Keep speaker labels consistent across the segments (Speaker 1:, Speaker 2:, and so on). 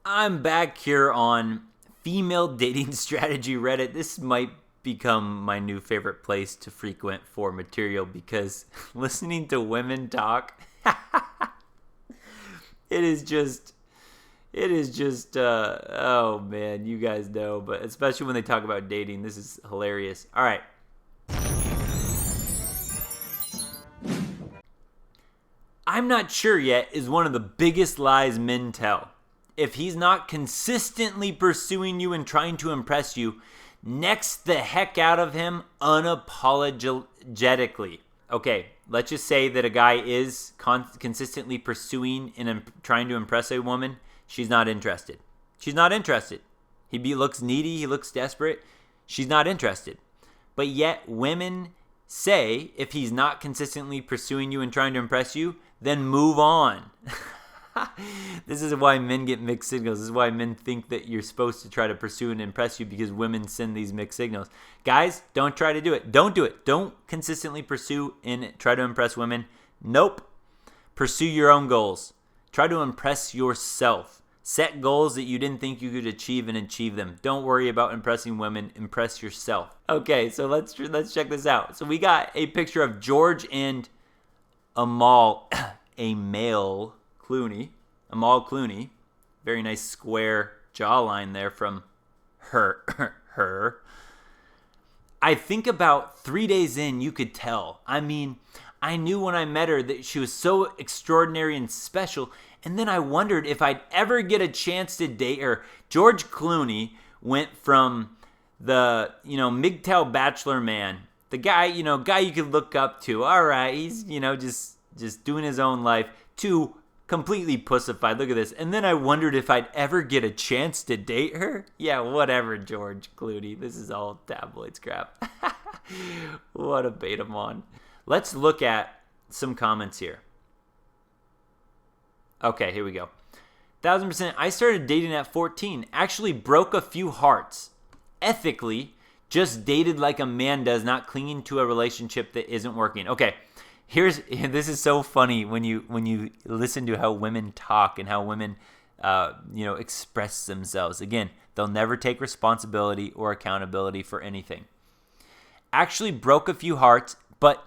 Speaker 1: I'm back here on Female Dating Strategy Reddit. This might become my new favorite place to frequent for material because listening to women talk, it is just, oh man, you guys know, but especially when they talk about dating, this is hilarious. All right. I'm not sure yet is one of the biggest lies men tell. If he's not consistently pursuing you and trying to impress you, next the heck out of him unapologetically. Okay, let's just say that a guy is consistently pursuing and trying to impress a woman. She's not interested. She's not interested. He looks needy. He looks desperate. She's not interested. But yet women say if he's not consistently pursuing you and trying to impress you, then move on. This is why men get mixed signals. This is why men think that you're supposed to try to pursue and impress you, because women send these mixed signals. Guys, don't try to do it. Don't do it. Don't consistently pursue and try to impress women. Nope. Pursue your own goals. Try to impress yourself. Set goals that you didn't think you could achieve and achieve them. Don't worry about impressing women. Impress yourself. Okay, so let's check this out. So we got a picture of George and Amal Clooney. Very nice square jawline there from her. I think about 3 days in, you could tell. I mean, I knew when I met her that she was so extraordinary and special, and then I wondered if I'd ever get a chance to date her. George Clooney went from the, MGTOW bachelor man, the guy you could look up to. All right, he's, just doing his own life, to completely pussified. Look at this. And then I wondered if I'd ever get a chance to date her. Yeah, whatever, George Clooney. This is all tabloids crap. What a bait I'm on. Let's look at some comments here. Okay, here we go. 1000%. I started dating at 14. Actually broke a few hearts. Ethically, just dated like a man does, not clinging to a relationship that isn't working. Okay. This is so funny when you listen to how women talk and how women express themselves. Again, they'll never take responsibility or accountability for anything. Actually broke a few hearts, but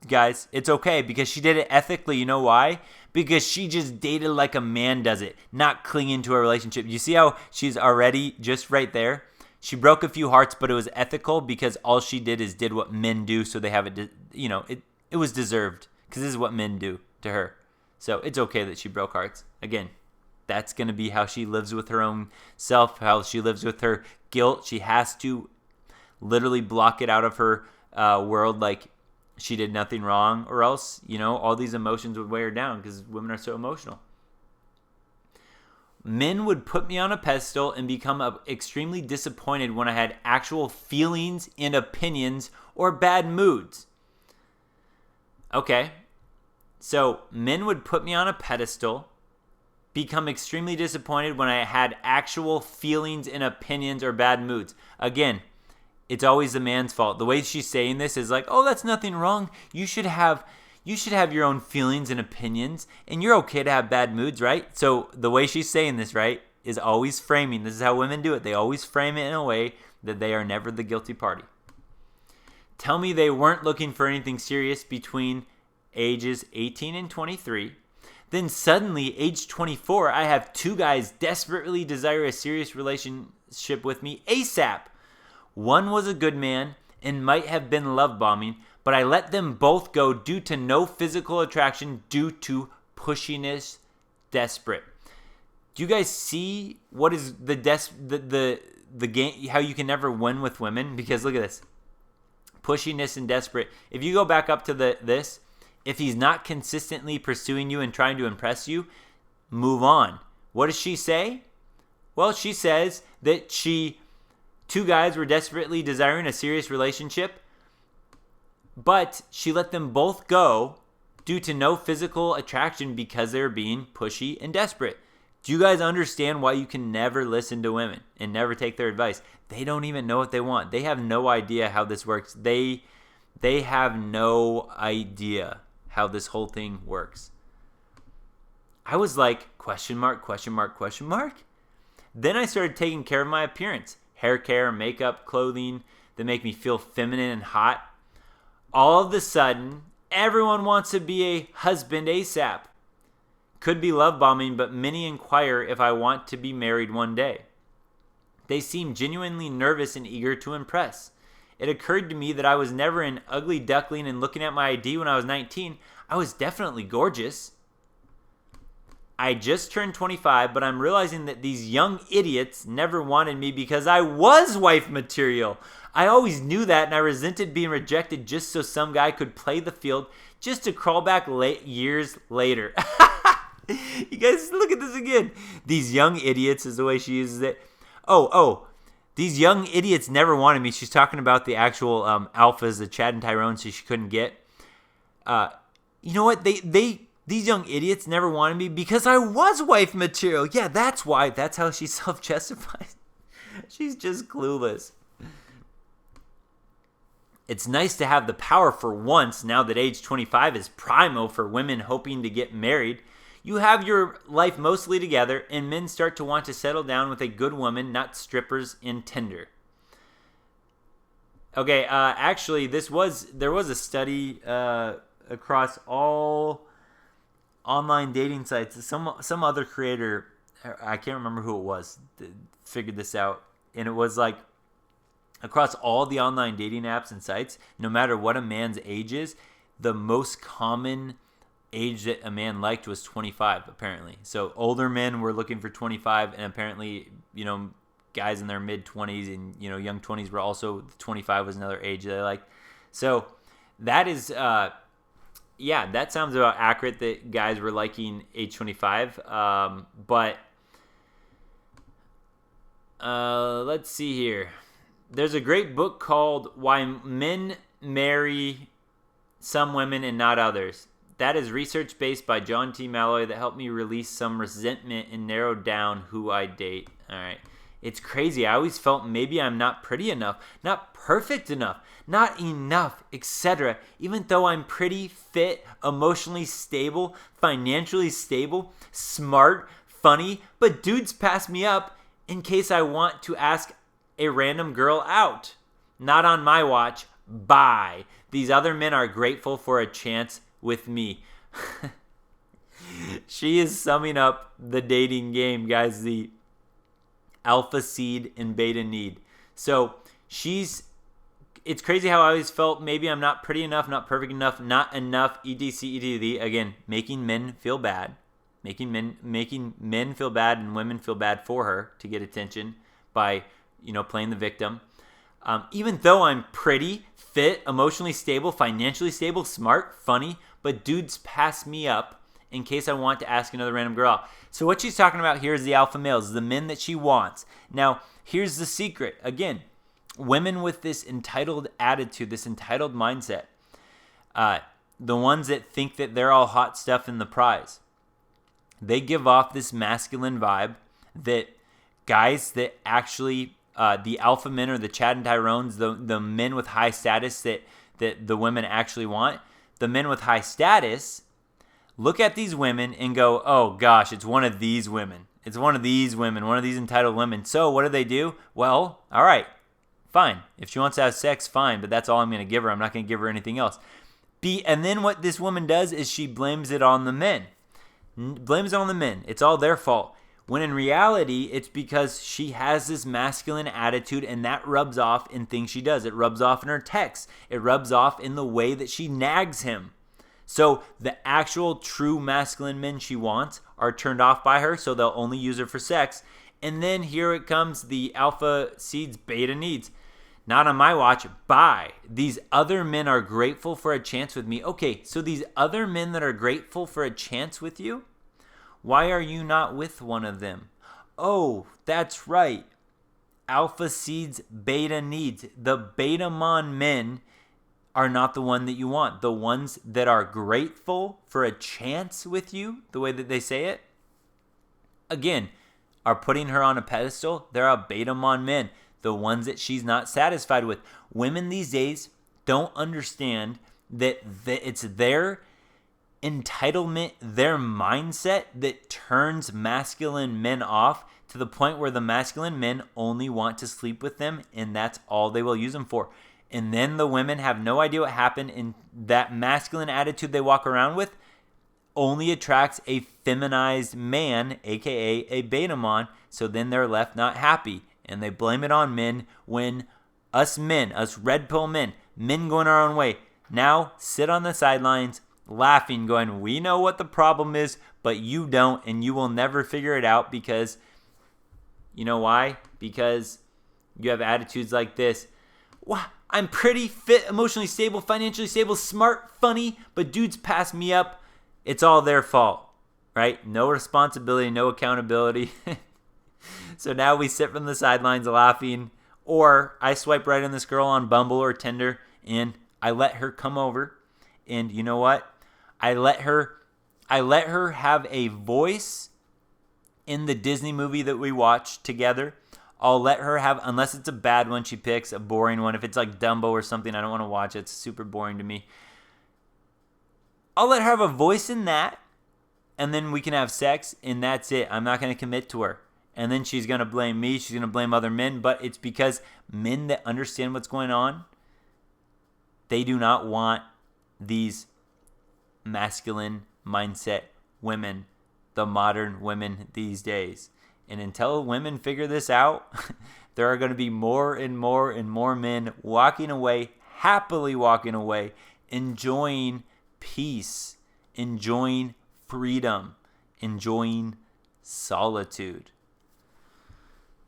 Speaker 1: guys, it's okay because she did it ethically. You know why? Because she just dated like a man does it, not clinging to a relationship. You see how she's already just right there? She broke a few hearts, but it was ethical because all she did what men do, so they have it, it was deserved because this is what men do to her. So it's okay that she broke hearts. Again, that's going to be how she lives with her own self, how she lives with her guilt. She has to literally block it out of her world like she did nothing wrong, or else, all these emotions would weigh her down because women are so emotional. Men would put me on a pedestal and become extremely disappointed when I had actual feelings and opinions or bad moods. Okay, so men would put me on a pedestal, become extremely disappointed when I had actual feelings and opinions or bad moods. Again, it's always the man's fault. The way she's saying this is like, oh, that's nothing wrong. You should have your own feelings and opinions, and you're okay to have bad moods, right? So the way she's saying this, right, is always framing. This is how women do it. They always frame it in a way that they are never the guilty party. Tell me they weren't looking for anything serious between ages 18 and 23. Then suddenly, age 24, I have two guys desperately desire a serious relationship with me ASAP. One was a good man and might have been love bombing, but I let them both go due to no physical attraction, due to pushiness, desperate. Do you guys see what is the game? How you can never win with women? Because look at this, pushiness and desperate. If you go back up to this, if he's not consistently pursuing you and trying to impress you, move on. What does she say? Well, she says that two guys were desperately desiring a serious relationship, but she let them both go due to no physical attraction because they were being pushy and desperate. Do you guys understand why you can never listen to women and never take their advice? They don't even know what they want. They have no idea how this works. They have no idea how this whole thing works. I was like, question mark, question mark, question mark. Then I started taking care of my appearance. Hair care, makeup, clothing that make me feel feminine and hot. All of a sudden, everyone wants to be a husband ASAP. Could be love bombing, but many inquire if I want to be married one day. They seem genuinely nervous and eager to impress. It occurred to me that I was never an ugly duckling, and looking at my ID when I was 19, I was definitely gorgeous. I just turned 25, but I'm realizing that these young idiots never wanted me because I was wife material. I always knew that, and I resented being rejected just so some guy could play the field just to crawl back years later. You guys, look at this again. These young idiots is the way she uses it. Oh, these young idiots never wanted me. She's talking about the actual alphas, the Chad and Tyrone, so she couldn't get. You know what? These young idiots never wanted me because I was wife material. Yeah, that's why. That's how she self-justifies. She's just clueless. It's nice to have the power for once now that age 25 is primo for women hoping to get married. You have your life mostly together, and men start to want to settle down with a good woman, not strippers in Tinder. Okay, actually, there was a study across all online dating sites. Some other creator, I can't remember who it was, figured this out, and it was like across all the online dating apps and sites, no matter what a man's age is, the most common age that a man liked was 25, apparently. So older men were looking for 25, and apparently, guys in their mid-20s and, young 20s were also, 25 was another age they liked. So that is, that sounds about accurate that guys were liking age 25. But let's see here. There's a great book called Why Men Marry Some Women and Not Others. That is research based by John T. Malloy that helped me release some resentment and narrow down who I date. All right. It's crazy. I always felt maybe I'm not pretty enough, not perfect enough, not enough, etc. Even though I'm pretty, fit, emotionally stable, financially stable, smart, funny, but dudes pass me up in case I want to ask a random girl out. Not on my watch. Bye. These other men are grateful for a chance with me. She is summing up the dating game, guys, the alpha seed and beta need. So it's crazy how I always felt maybe I'm not pretty enough, not perfect enough, not enough, etc. Again, making men feel bad. Making men feel bad and women feel bad for her to get attention by, playing the victim. Even though I'm pretty, fit, emotionally stable, financially stable, smart, funny, but dudes pass me up in case I want to ask another random girl out. So what she's talking about here is the alpha males, the men that she wants. Now, here's the secret. Again, women with this entitled attitude, this entitled mindset, the ones that think that they're all hot stuff in the prize, they give off this masculine vibe that guys that actually, the alpha men or the Chad and Tyrones, the men with high status that the women actually want, the men with high status look at these women and go, oh gosh, it's one of these women. It's one of these women, one of these entitled women. So what do? Well, all right, fine. If she wants to have sex, fine, but that's all I'm going to give her. I'm not going to give her anything else. And then what this woman does is she blames it on the men. Blames it on the men. It's all their fault. When in reality, it's because she has this masculine attitude, and that rubs off in things she does. It rubs off in her texts. It rubs off in the way that she nags him. So the actual true masculine men she wants are turned off by her, so they'll only use her for sex. And then here it comes, the alpha seeds beta needs. Not on my watch. Bye. These other men are grateful for a chance with me. Okay, so these other men that are grateful for a chance with you, why are you not with one of them? Oh, that's right. Alpha seeds, beta needs. The beta mon men are not the one that you want. The ones that are grateful for a chance with you, the way that they say it, again, are putting her on a pedestal. They're a beta mon men. The ones that she's not satisfied with. Women these days don't understand that it's their entitlement, their mindset that turns masculine men off to the point where the masculine men only want to sleep with them, and that's all they will use them for. And then the women have no idea what happened, and that masculine attitude they walk around with only attracts a feminized man, aka a beta mon, so then they're left not happy. And they blame it on men when us men, us red pill men going our own way, now sit on the sidelines laughing, going, we know what the problem is, but you don't, and you will never figure it out because, you know why? Because you have attitudes like this. Wow, I'm pretty fit, emotionally stable, financially stable, smart, funny, but dudes pass me up. It's all their fault, right? No responsibility, no accountability. So now we sit from the sidelines laughing, or I swipe right on this girl on Bumble or Tinder, and I let her come over, and you know what? I let her have a voice in the Disney movie that we watch together. I'll let her have, unless it's a bad one she picks, a boring one. If it's like Dumbo or something, I don't want to watch it. It's super boring to me. I'll let her have a voice in that, and then we can have sex, and that's it. I'm not going to commit to her. And then she's going to blame me. She's going to blame other men. But it's because men that understand what's going on, they do not want these masculine mindset women, the modern women these days. And until women figure this out, there are going to be more and more and more men walking away, happily walking away, enjoying peace, enjoying freedom, enjoying solitude.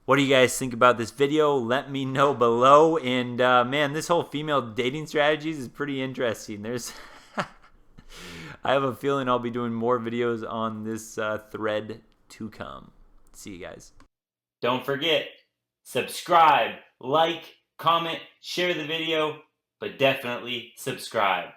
Speaker 1: What do you guys think about this video? Let me know below. And man, this whole female dating strategies is pretty interesting. I have a feeling I'll be doing more videos on this thread to come. See you guys. Don't forget, subscribe, like, comment, share the video, but definitely subscribe.